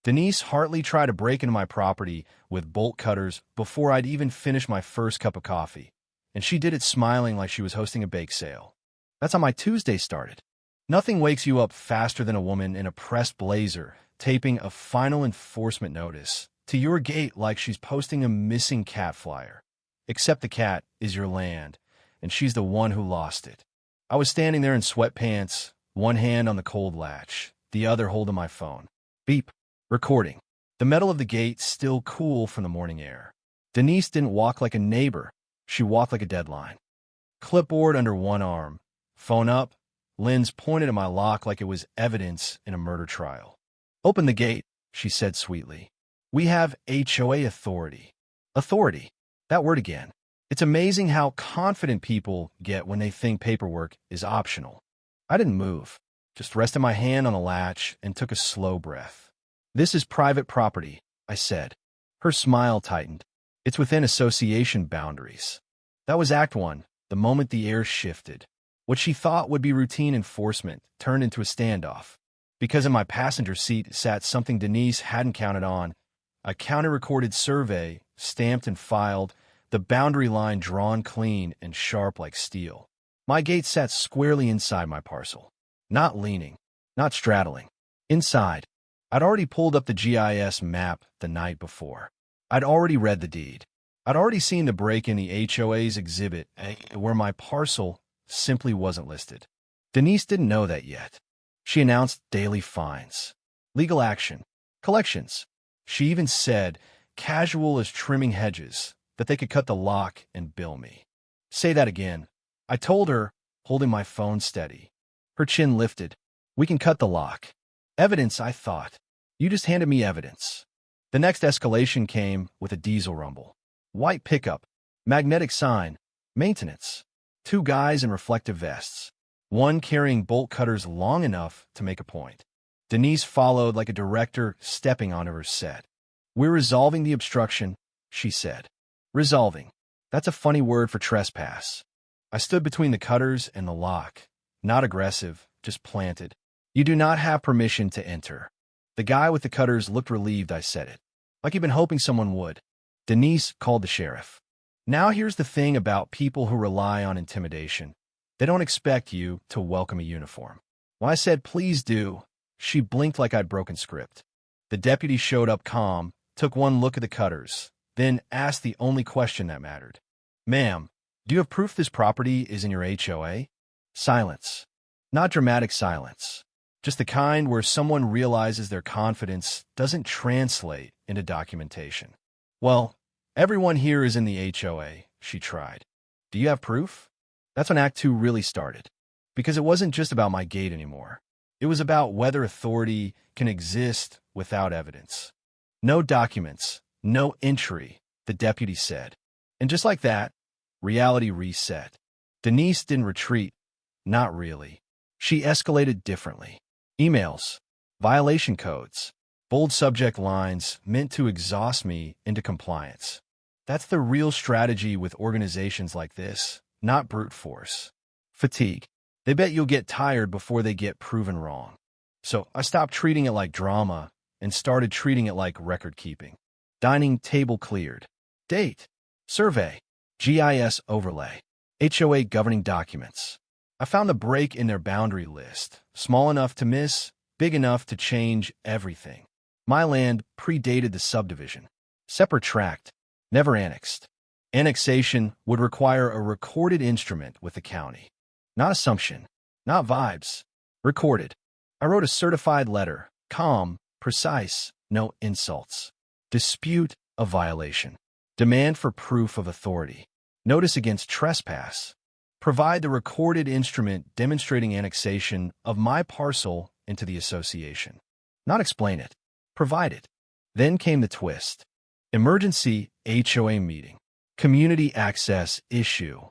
Denise Hartley tried to break into my property with bolt cutters before I'd even finished my first cup of coffee, and she did it smiling like she was hosting a bake sale. That's how my Tuesday started. Nothing wakes you up faster than a woman in a pressed blazer taping a final enforcement notice to your gate like she's posting a missing cat flyer. Except the cat is your land, and she's the one who lost it. I was standing there in sweatpants, one hand on the cold latch, the other holding my phone. Beep. Recording. The metal of the gate still cool from the morning air. Denise didn't walk like a neighbor. She walked like a deadline. Clipboard under one arm. Phone up. Lens pointed at my lock like it was evidence in a murder trial. Open the gate, she said sweetly. We have HOA authority. Authority. That word again. It's amazing how confident people get when they think paperwork is optional. I didn't move, just rested my hand on the latch and took a slow breath. This is private property, I said. Her smile tightened. It's within association boundaries. That was Act 1, the moment the air shifted. What she thought would be routine enforcement turned into a standoff. Because in my passenger seat sat something Denise hadn't counted on, a counter-recorded survey, stamped and filed, the boundary line drawn clean and sharp like steel. My gate sat squarely inside my parcel. Not leaning, not straddling. Inside. I'd already pulled up the GIS map the night before. I'd already read the deed. I'd already seen the break in the HOA's Exhibit A, where my parcel simply wasn't listed. Denise didn't know that yet. She announced daily fines, legal action, collections. She even said, casual as trimming hedges, that they could cut the lock and bill me. Say that again. I told her, holding my phone steady. Her chin lifted. We can cut the lock. Evidence, I thought. You just handed me evidence. The next escalation came with a diesel rumble. White pickup, magnetic sign, maintenance. 2 guys in reflective vests. One carrying bolt cutters long enough to make a point. Denise followed like a director stepping onto her set. We're resolving the obstruction, she said. Resolving. That's a funny word for trespass. I stood between the cutters and the lock. Not aggressive, just planted. You do not have permission to enter. The guy with the cutters looked relieved I said it, like he'd been hoping someone would. Denise called the sheriff. Now here's the thing about people who rely on intimidation. They don't expect you to welcome a uniform. When I said, please do, she blinked like I'd broken script. The deputy showed up calm, took one look at the cutters, then asked the only question that mattered. Ma'am, do you have proof this property is in your HOA? Silence. Not dramatic silence. Just the kind where someone realizes their confidence doesn't translate into documentation. Well, everyone here is in the HOA, she tried. Do you have proof? That's when Act 2 really started. Because it wasn't just about my gate anymore. It was about whether authority can exist without evidence. No documents, no entry, the deputy said. And just like that, reality reset. Denise didn't retreat. Not really. She escalated differently. Emails, violation codes, bold subject lines meant to exhaust me into compliance. That's the real strategy with organizations like this, not brute force. Fatigue. They bet you'll get tired before they get proven wrong. So I stopped treating it like drama and started treating it like record keeping. Dining table cleared. Date. Survey. GIS overlay. HOA governing documents. I found the break in their boundary list, small enough to miss, big enough to change everything. My land predated the subdivision. Separate tract, never annexed. Annexation would require a recorded instrument with the county. Not assumption, not vibes. Recorded. I wrote a certified letter, calm, precise, no insults. Dispute of violation. Demand for proof of authority. Notice against trespass. Provide the recorded instrument demonstrating annexation of my parcel into the association. Not explain it. Provide it. Then came the twist. Emergency HOA meeting. Community access issue.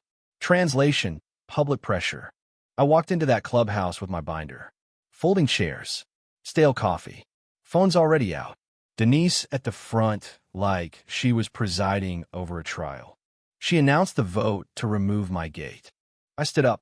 Translation, public pressure. I walked into that clubhouse with my binder. Folding chairs. Stale coffee. Phone's already out. Denise at the front like she was presiding over a trial. She announced the vote to remove my gate. I stood up.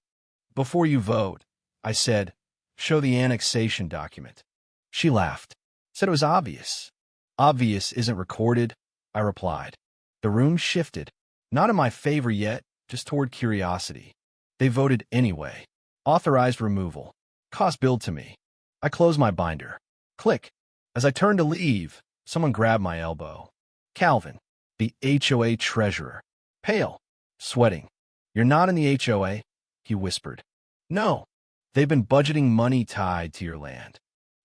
Before you vote, I said, show the annexation document. She laughed. Said it was obvious. Obvious isn't recorded, I replied. The room shifted. Not in my favor yet, just toward curiosity. They voted anyway. Authorized removal. Cost billed to me. I closed my binder. Click. As I turned to leave, someone grabbed my elbow. Calvin, the HOA treasurer. Pale. Sweating. You're not in the HOA? He whispered. No. They've been budgeting money tied to your land.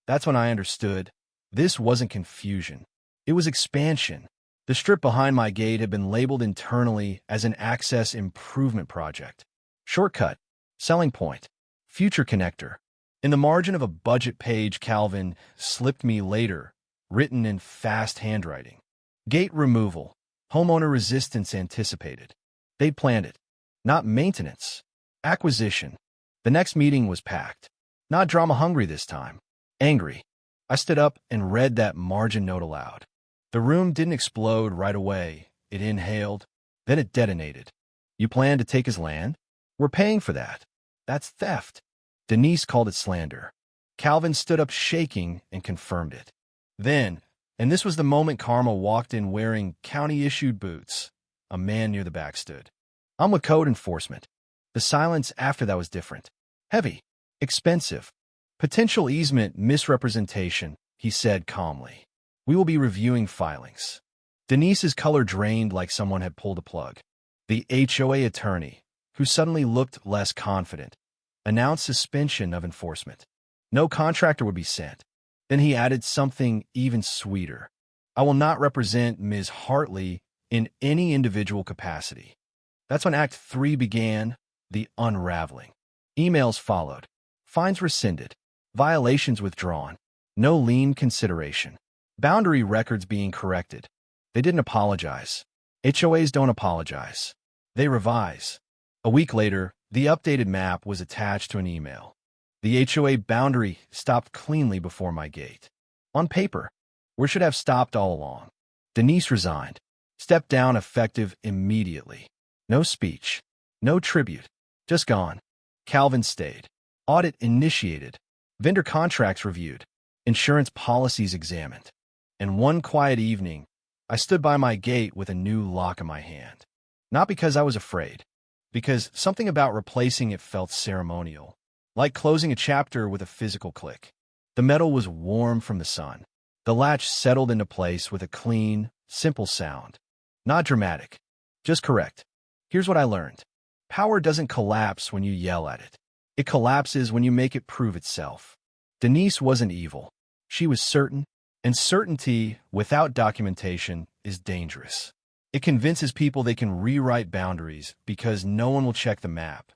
That's when I understood. This wasn't confusion. It was expansion. The strip behind my gate had been labeled internally as an access improvement project. Shortcut. Selling point. Future connector. In the margin of a budget page Calvin slipped me later, written in fast handwriting. Gate removal. Homeowner resistance anticipated. They'd planned it. Not maintenance. Acquisition. The next meeting was packed. Not drama-hungry this time. Angry. I stood up and read that margin note aloud. The room didn't explode right away. It inhaled. Then it detonated. You plan to take his land? We're paying for that. That's theft. Denise called it slander. Calvin stood up shaking and confirmed it. Then, and this was the moment Karma walked in wearing county-issued boots, a man near the back stood. I'm with code enforcement. The silence after that was different. Heavy. Expensive. Potential easement misrepresentation, he said calmly. We will be reviewing filings. Denise's color drained like someone had pulled a plug. The HOA attorney, who suddenly looked less confident, announced suspension of enforcement. No contractor would be sent. Then he added something even sweeter. I will not represent Ms. Hartley in any individual capacity. That's when Act 3 began, the unraveling. Emails followed. Fines rescinded. Violations withdrawn. No lien consideration. Boundary records being corrected. They didn't apologize. HOAs don't apologize. They revise. A week later, the updated map was attached to an email. The HOA boundary stopped cleanly before my gate. On paper, where should have stopped all along. Denise resigned. Stepped down effective immediately. No speech. No tribute. Just gone. Calvin stayed. Audit initiated. Vendor contracts reviewed. Insurance policies examined. And one quiet evening, I stood by my gate with a new lock in my hand. Not because I was afraid, because something about replacing it felt ceremonial, like closing a chapter with a physical click. The metal was warm from the sun. The latch settled into place with a clean, simple sound. Not dramatic, just correct. Here's what I learned. Power doesn't collapse when you yell at it. It collapses when you make it prove itself. Denise wasn't evil. She was certain, and certainty without documentation is dangerous. It convinces people they can rewrite boundaries because no one will check the map.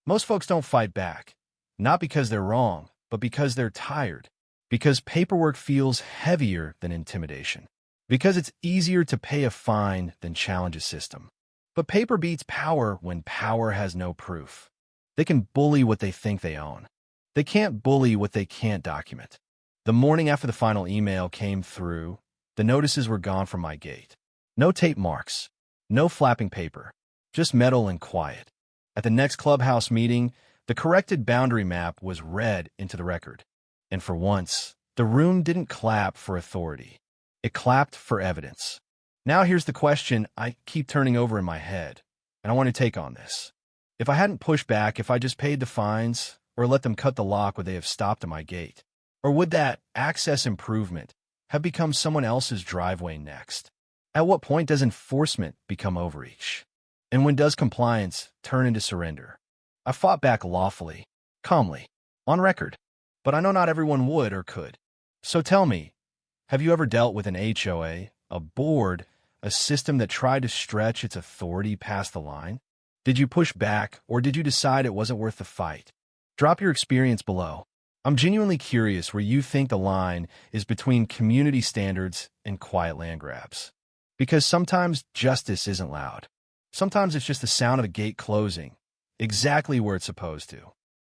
Most folks don't fight back, not because they're wrong, but because they're tired, because paperwork feels heavier than intimidation, because it's easier to pay a fine than challenge a system. But paper beats power when power has no proof. They can bully what they think they own. They can't bully what they can't document. The morning after the final email came through, the notices were gone from my gate. No tape marks, no flapping paper, just metal and quiet. At the next clubhouse meeting, the corrected boundary map was read into the record. And for once, the room didn't clap for authority. It clapped for evidence. Now here's the question I keep turning over in my head, and I want to take on this. If I hadn't pushed back, if I just paid the fines, or let them cut the lock, would they have stopped at my gate? Or would that access improvement have become someone else's driveway next? At what point does enforcement become overreach? And when does compliance turn into surrender? I fought back lawfully, calmly, on record, but I know not everyone would or could. So tell me, have you ever dealt with an HOA, a board, a system that tried to stretch its authority past the line? Did you push back, or did you decide it wasn't worth the fight? Drop your experience below. I'm genuinely curious where you think the line is between community standards and quiet land grabs. Because sometimes justice isn't loud. Sometimes it's just the sound of a gate closing, exactly where it's supposed to.